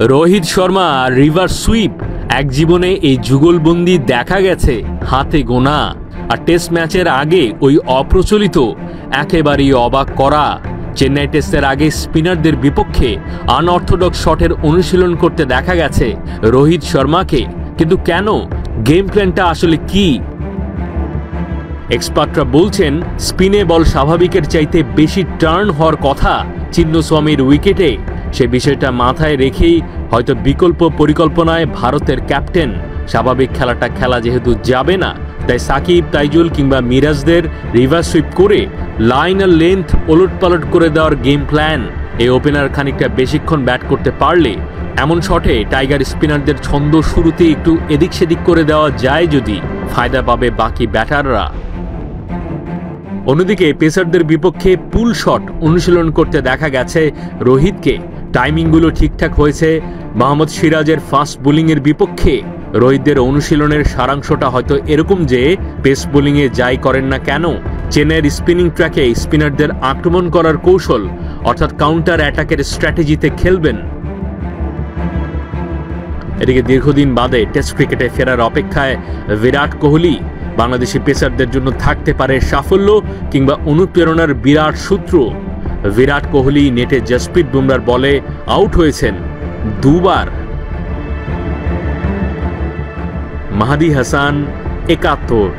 Rohit Sharma reverse sweep এক জীবনে এই যুগলবন্দি দেখা গেছে হাতে গোনা। আর টেস্ট ম্যাচের আগে ওই অপ্রচলিত একেবারেই অবাক করা চেন্নাই টেস্টের আগে স্পিনারদের বিপক্ষে আনঅর্থোডক্স শটের অনুশীলন করতে দেখা গেছে রোহিত শর্মাকে। কিন্তু কেন? গেম প্ল্যানটা আসলে কি? এক্সপার্টরা বলছেন স্পিনে বল স্বাভাবিকের চাইতে বেশি টার্ন হওয়ার কথা চিন্নস্বামীর উইকেটে। সে বিষয়টা মাথায় রেখেই হয়তো বিকল্প পরিকল্পনায় ভারতের ক্যাপ্টেন স্বাভাবিক খেলাটা খেলা যেহেতু যাবে না, তাই সাকিব, তাইজুল কিংবা মিরাজদের রিভার্স সুইপ করে লাইন আর লেন্থ ওলটপালট করে দেওয়ার গেম প্ল্যান। এই ওপেনার খানিকটা বেশিক্ষণ ব্যাট করতে পারলে এমন শটে টাইগার স্পিনারদের ছন্দ শুরুতে একটু এদিক সেদিক করে দেওয়া যায়, যদি ফায়দা পাবে বাকি ব্যাটাররা। অন্যদিকে পেসারদের বিপক্ষে পুল শট অনুশীলন করতে দেখা গেছে রোহিতকে। টাইমিংগুলো ঠিকঠাক হয়েছে মোহাম্মদ সিরাজের ফাস্ট বোলিংয়ের বিপক্ষে। রোহিতদের অনুশীলনের সারাংশটা হয়তো এরকম যে পেস বোলিংয়ে যাই করেন না কেন, চেন্নাইয়ের স্পিনিং ট্র্যাকে স্পিনারদের আক্রমণ করার কৌশল অর্থাৎ কাউন্টার অ্যাটাকের স্ট্র্যাটেজিতে খেলবেন। এদিকে দীর্ঘদিন বাদে টেস্ট ক্রিকেটে ফেরার অপেক্ষায় বিরাট কোহলি বাংলাদেশি পেসারদের জন্য থাকতে পারে সাফল্য কিংবা অনুপ্রেরণার বিরাট সূত্র। বিরাট কোহলি নেটে জসপ্রীত বুমরার বলে আউট হয়েছেন দুবার। মাহাদি হাসান, ৭১।